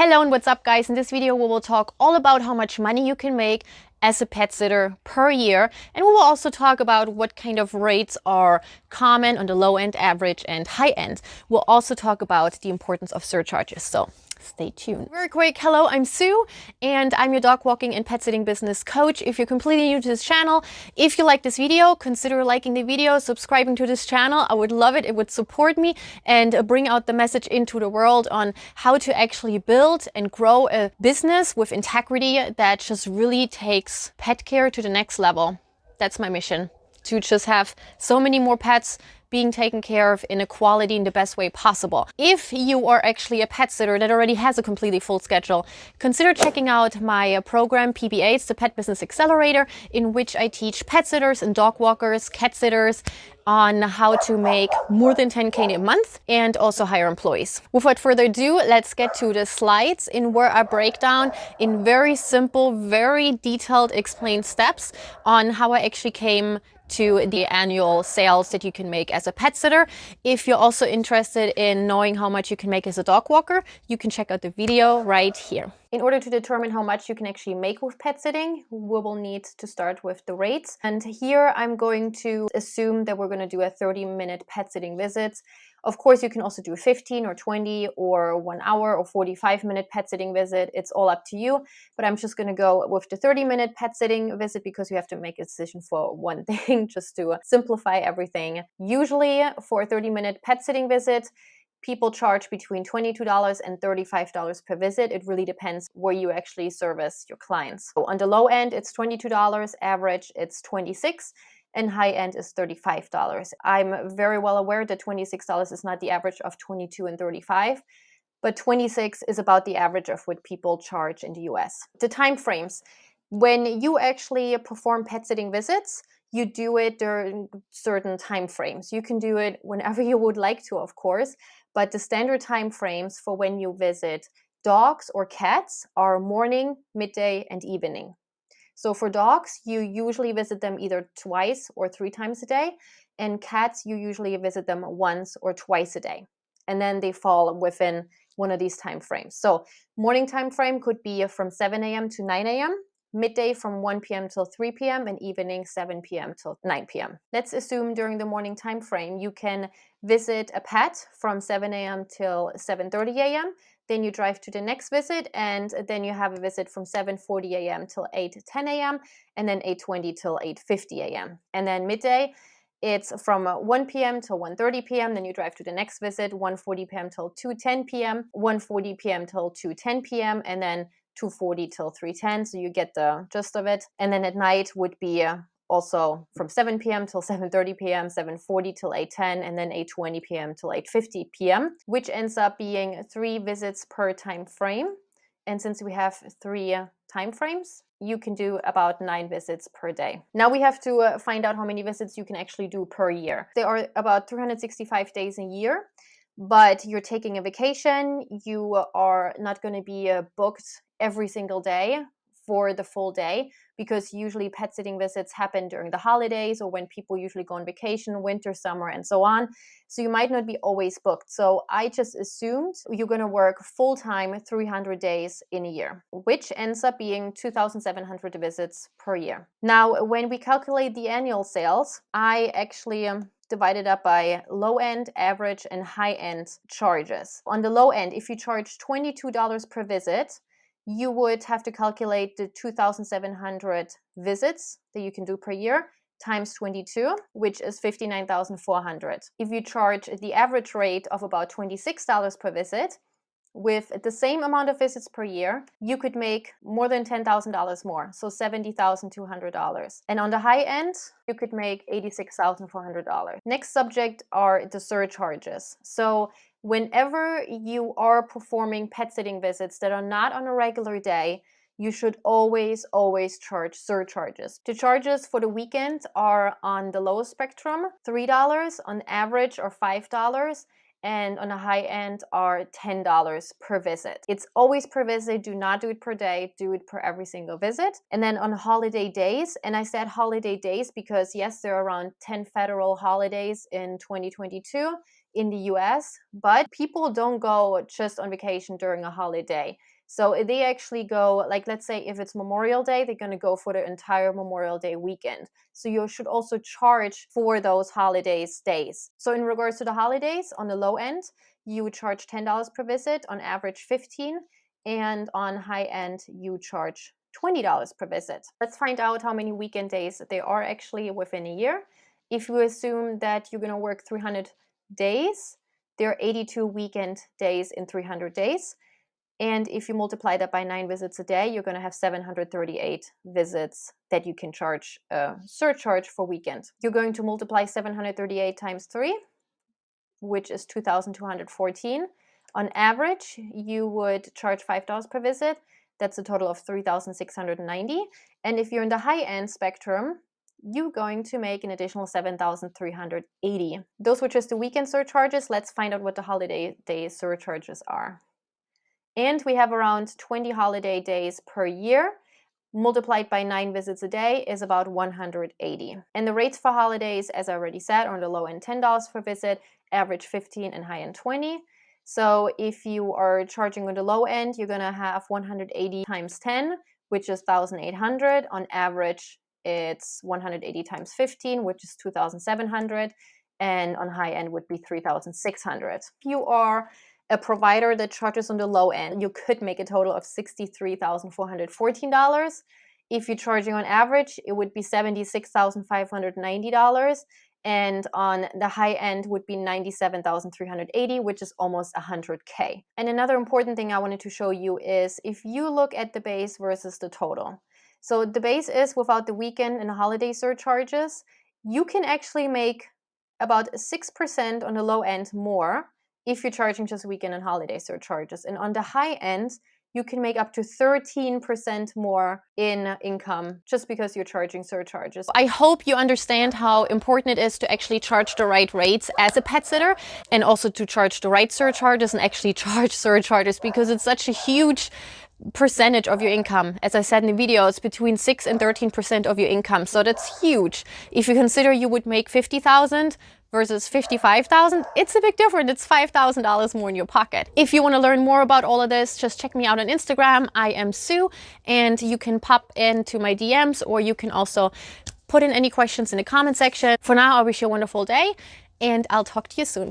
Hello and what's up, guys? In this video we will talk all about how much money you can make as a pet sitter per year, and we will also talk about what kind of rates are common on the low end, average and high end. We'll also talk about the importance of surcharges, so stay tuned. Very quick, hello, I'm Sue and I'm your dog walking and pet sitting business coach. If you're completely new to this channel, if you like this video, consider liking the video, subscribing to this channel. I would love it. It would support me and bring out the message into the world on how to actually build and grow a business with integrity that just really takes pet care to the next level. That's my mission, to just have so many more pets being taken care of in a quality in the best way possible. If you are actually a pet sitter that already has a completely full schedule, consider checking out my program PBA. It's the Pet Business Accelerator, in which I teach pet sitters and dog walkers, cat sitters, on how to make more than 10K a month and also hire employees. Without further ado, let's get to the slides in where I break down in very simple, very detailed explained steps on how I actually came to the annual sales that you can make as a pet sitter. If you're also interested in knowing how much you can make as a dog walker, you can check out the video right here. In order to determine how much you can actually make with pet sitting, we will need to start with the rates. And here I'm going to assume that we're going to do a 30-minute pet sitting visit. Of course, you can also do a 15 or 20 or 1 hour or 45-minute pet sitting visit. It's all up to you, but I'm just going to go with the 30-minute pet sitting visit because you have to make a decision for one thing, just to simplify everything. Usually for a 30-minute pet sitting visit, people charge between $22 and $35 per visit. It really depends where you actually service your clients. So on the low end, it's $22, average it's $26, and high end is $35. I'm very well aware that $26 is not the average of $22 and $35, but $26 is about the average of what people charge in the US. The time frames. When you actually perform pet sitting visits, you do it during certain time frames. You can do it whenever you would like to, of course, but the standard time frames for when you visit dogs or cats are morning, midday, and evening. So for dogs, you usually visit them either twice or 3 times a day, and cats, you usually visit them once or twice a day. And then they fall within one of these time frames. So morning time frame could be from 7 a.m. to 9 a.m., midday from 1 p.m. till 3 p.m., and evening 7 p.m. till 9 p.m. Let's assume during the morning time frame, you can visit a pet from 7 a.m. till 7:30 a.m., then you drive to the next visit, and then you have a visit from 7:40 a.m. till 8:10 a.m., and then 8:20 till 8:50 a.m. And then midday, it's from 1 p.m. till 1:30 p.m., then you drive to the next visit, 1:40 p.m. till 2:10 p.m., 1:40 p.m. till 2:10 p.m., and then 2:40 till 3:10, so you get the gist of it. And then at night would be also from 7 p.m. till 7:30 p.m., 7:40 till 8:10, and then 8:20 p.m. till 8:50 p.m., which ends up being 3 visits per time frame. And since we have 3 time frames, you can do about 9 visits per day. Now we have to find out how many visits you can actually do per year. There are about 365 days a year, but you're taking a vacation. You are not going to be booked every single day for the full day, because usually pet sitting visits happen during the holidays or when people usually go on vacation, winter, summer, and so on. So you might not be always booked. So I just assumed you're going to work full-time 300 days in a year, which ends up being 2,700 visits per year. Now, when we calculate the annual sales, I actually divided up by low end, average, and high end charges. On the low end, if you charge $22 per visit, you would have to calculate the 2,700 visits that you can do per year times 22, which is 59,400. If you charge the average rate of about $26 per visit, with the same amount of visits per year, you could make more than $10,000 more, so $70,200. And on the high end, you could make $86,400. Next subject are the surcharges. So whenever you are performing pet sitting visits that are not on a regular day, you should always charge surcharges. The charges for the weekend are on the lowest spectrum, $3, on average are $5, and on the high end are $10 per visit. It's always per visit. Do not do it per day. Do it per every single visit. And then on holiday days, and I said holiday days because yes, there are around 10 federal holidays in 2022. in the US, but people don't go just on vacation during a holiday. So they actually go, like, let's say if it's Memorial Day, they're going to go for the entire Memorial Day weekend. So you should also charge for those holidays days. So in regards to the holidays, on the low end, you would charge $10 per visit, on average 15, and on high end, you charge $20 per visit. Let's find out how many weekend days there are actually within a year. If you assume that you're going to work 300 days, there are 82 weekend days in 300 days. And if you multiply that by 9 visits a day, you're going to have 738 visits that you can charge a surcharge for weekend. You're going to multiply 738 times 3, which is 2,214. On average, you would charge $5 per visit. That's a total of 3,690. And if you're in the high-end spectrum, you're going to make an additional 7,380. Those were just the weekend surcharges. Let's find out what the holiday day surcharges are. And we have around 20 holiday days per year. Multiplied by 9 visits a day is about 180. And the rates for holidays, as I already said, are on the low end $10 per visit, average 15, and high end 20. So if you are charging on the low end, you're going to have 180 times 10, which is 1,800. On average, it's 180 times 15, which is 2,700. And on high end would be 3,600. If you are a provider that charges on the low end, you could make a total of $63,414. If you're charging on average, it would be $76,590. And on the high end would be $97,380, which is almost $100K. And another important thing I wanted to show you is if you look at the base versus the total. So the base is without the weekend and the holiday surcharges, you can actually make about 6% on the low end more if you're charging just weekend and holiday surcharges. And on the high end, you can make up to 13% more in income just because you're charging surcharges. I hope you understand how important it is to actually charge the right rates as a pet sitter, and also to charge the right surcharges and actually charge surcharges, because it's such a huge percentage of your income. As I said in the video, it's between 6 and 13% of your income. So that's huge. If you consider you would make $50,000 versus $55,000, it's a big difference. It's $5,000 more in your pocket. If you want to learn more about all of this, just check me out on Instagram. I am Sue, and you can pop into my DMs, or you can also put in any questions in the comment section. For now, I wish you a wonderful day, and I'll talk to you soon.